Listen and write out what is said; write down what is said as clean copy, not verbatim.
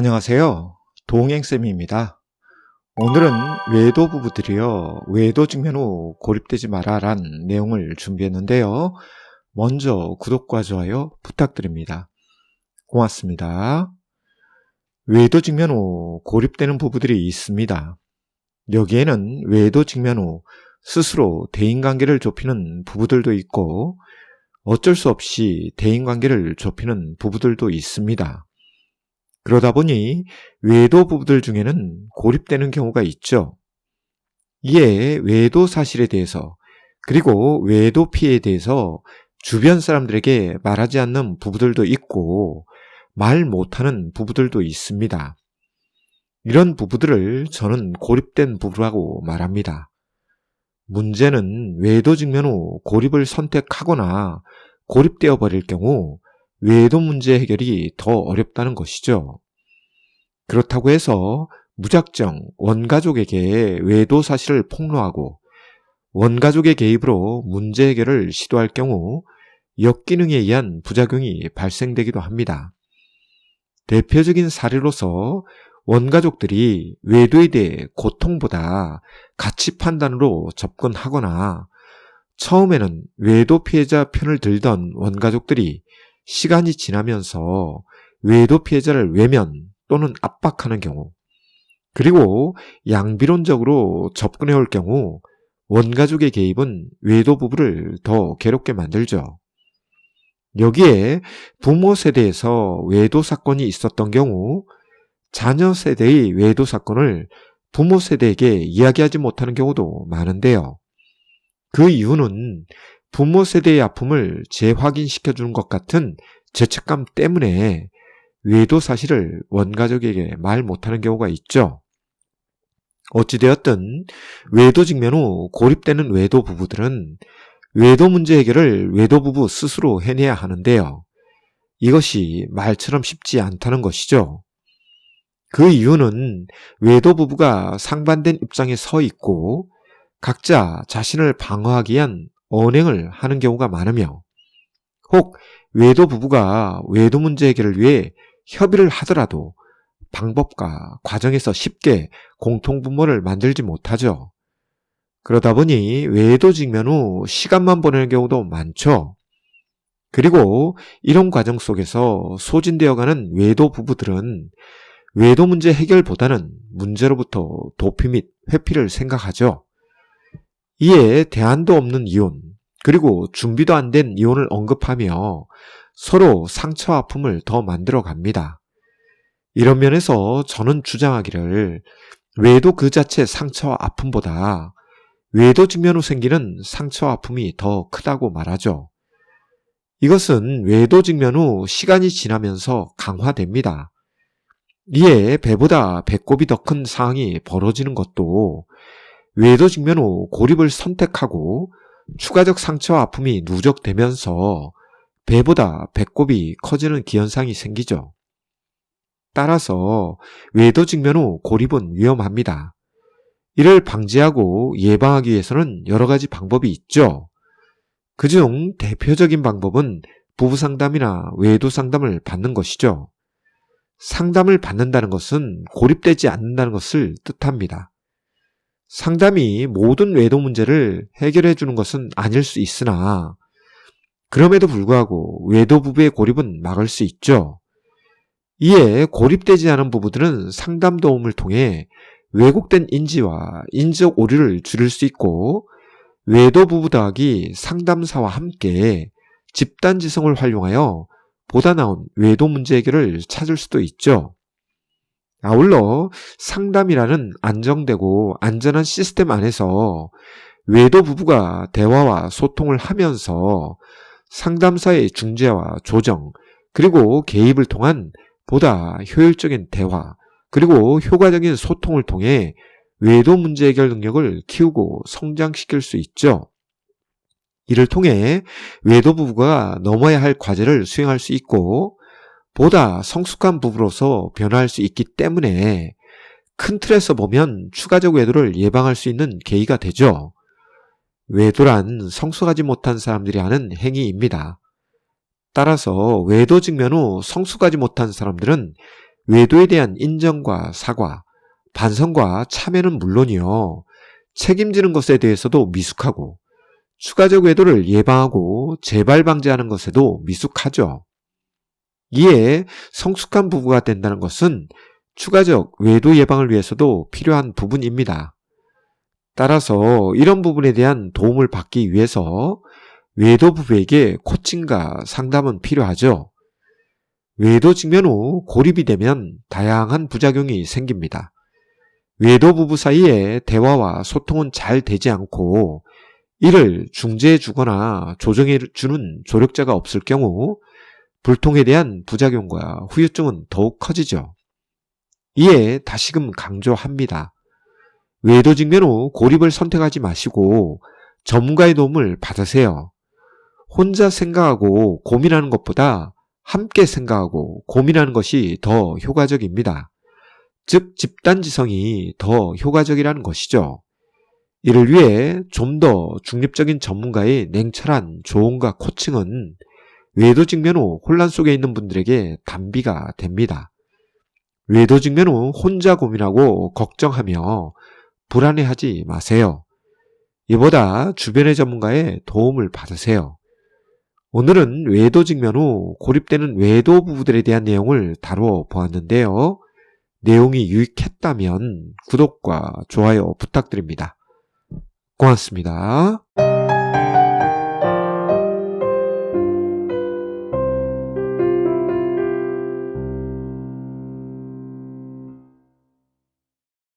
안녕하세요. 동행쌤입니다. 오늘은 외도 부부들이여 외도 직면 후 고립되지 마라 란 내용을 준비했는데요. 먼저 구독과 좋아요 부탁드립니다. 고맙습니다. 외도 직면 후 고립되는 부부들이 있습니다. 여기에는 외도 직면 후 스스로 대인관계를 좁히는 부부들도 있고 어쩔 수 없이 대인관계를 좁히는 부부들도 있습니다. 그러다 보니 외도 부부들 중에는 고립되는 경우가 있죠. 이에 외도 사실에 대해서 그리고 외도 피해에 대해서 주변 사람들에게 말하지 않는 부부들도 있고 말 못하는 부부들도 있습니다. 이런 부부들을 저는 고립된 부부라고 말합니다. 문제는 외도 직면 후 고립을 선택하거나 고립되어 버릴 경우 외도 문제 해결이 더 어렵다는 것이죠. 그렇다고 해서 무작정 원가족에게 외도 사실을 폭로하고 원가족의 개입으로 문제 해결을 시도할 경우 역기능에 의한 부작용이 발생되기도 합니다. 대표적인 사례로서 원가족들이 외도에 대해 고통보다 가치 판단으로 접근하거나 처음에는 외도 피해자 편을 들던 원가족들이 시간이 지나면서 외도 피해자를 외면 또는 압박하는 경우, 그리고 양비론적으로 접근해 올 경우 원가족의 개입은 외도 부부를 더 괴롭게 만들죠. 여기에 부모 세대에서 외도 사건이 있었던 경우 자녀 세대의 외도 사건을 부모 세대에게 이야기하지 못하는 경우도 많은데요. 그 이유는 부모 세대의 아픔을 재확인시켜주는 것 같은 죄책감 때문에 외도 사실을 원가족에게 말 못하는 경우가 있죠. 어찌되었든 외도 직면 후 고립되는 외도 부부들은 외도 문제 해결을 외도 부부 스스로 해내야 하는데요. 이것이 말처럼 쉽지 않다는 것이죠. 그 이유는 외도 부부가 상반된 입장에 서 있고 각자 자신을 방어하기 위한 언행을 하는 경우가 많으며 혹 외도 부부가 외도 문제 해결을 위해 협의를 하더라도 방법과 과정에서 쉽게 공통분모를 만들지 못하죠. 그러다 보니 외도 직면 후 시간만 보내는 경우도 많죠. 그리고 이런 과정 속에서 소진되어가는 외도 부부들은 외도 문제 해결보다는 문제로부터 도피 및 회피를 생각하죠. 이에 대안도 없는 이혼, 그리고 준비도 안 된 이혼을 언급하며 서로 상처와 아픔을 더 만들어 갑니다. 이런 면에서 저는 주장하기를 외도 그 자체 상처와 아픔보다 외도 직면 후 생기는 상처와 아픔이 더 크다고 말하죠. 이것은 외도 직면 후 시간이 지나면서 강화됩니다. 이에 배보다 배꼽이 더 큰 상황이 벌어지는 것도 외도 직면 후 고립을 선택하고 추가적 상처와 아픔이 누적되면서 배보다 배꼽이 커지는 기현상이 생기죠. 따라서 외도 직면 후 고립은 위험합니다. 이를 방지하고 예방하기 위해서는 여러 가지 방법이 있죠. 그중 대표적인 방법은 부부 상담이나 외도 상담을 받는 것이죠. 상담을 받는다는 것은 고립되지 않는다는 것을 뜻합니다. 상담이 모든 외도 문제를 해결해 주는 것은 아닐 수 있으나 그럼에도 불구하고 외도 부부의 고립은 막을 수 있죠. 이에 고립되지 않은 부부들은 상담 도움을 통해 왜곡된 인지와 인지적 오류를 줄일 수 있고 외도 부부 더하기 상담사와 함께 집단지성을 활용하여 보다 나은 외도 문제 해결을 찾을 수도 있죠. 아울러 상담이라는 안정되고 안전한 시스템 안에서 외도 부부가 대화와 소통을 하면서 상담사의 중재와 조정 그리고 개입을 통한 보다 효율적인 대화 그리고 효과적인 소통을 통해 외도 문제 해결 능력을 키우고 성장시킬 수 있죠. 이를 통해 외도 부부가 넘어야 할 과제를 수행할 수 있고 보다 성숙한 부부로서 변화할 수 있기 때문에 큰 틀에서 보면 추가적 외도를 예방할 수 있는 계기가 되죠. 외도란 성숙하지 못한 사람들이 하는 행위입니다. 따라서 외도 직면 후 성숙하지 못한 사람들은 외도에 대한 인정과 사과, 반성과 참여는 물론이요. 책임지는 것에 대해서도 미숙하고 추가적 외도를 예방하고 재발 방지하는 것에도 미숙하죠. 이에 성숙한 부부가 된다는 것은 추가적 외도 예방을 위해서도 필요한 부분입니다. 따라서 이런 부분에 대한 도움을 받기 위해서 외도 부부에게 코칭과 상담은 필요하죠. 외도 직면 후 고립이 되면 다양한 부작용이 생깁니다. 외도 부부 사이에 대화와 소통은 잘 되지 않고 이를 중재해 주거나 조정해 주는 조력자가 없을 경우 불통에 대한 부작용과 후유증은 더욱 커지죠. 이에 다시금 강조합니다. 외도 직면 후 고립을 선택하지 마시고 전문가의 도움을 받으세요. 혼자 생각하고 고민하는 것보다 함께 생각하고 고민하는 것이 더 효과적입니다. 즉 집단지성이 더 효과적이라는 것이죠. 이를 위해 좀 더 중립적인 전문가의 냉철한 조언과 코칭은 외도 직면 후 혼란 속에 있는 분들에게 단비가 됩니다. 외도 직면 후 혼자 고민하고 걱정하며 불안해하지 마세요. 이보다 주변의 전문가의 도움을 받으세요. 오늘은 외도 직면 후 고립되는 외도 부부들에 대한 내용을 다루어 보았는데요. 내용이 유익했다면 구독과 좋아요 부탁드립니다. 고맙습니다.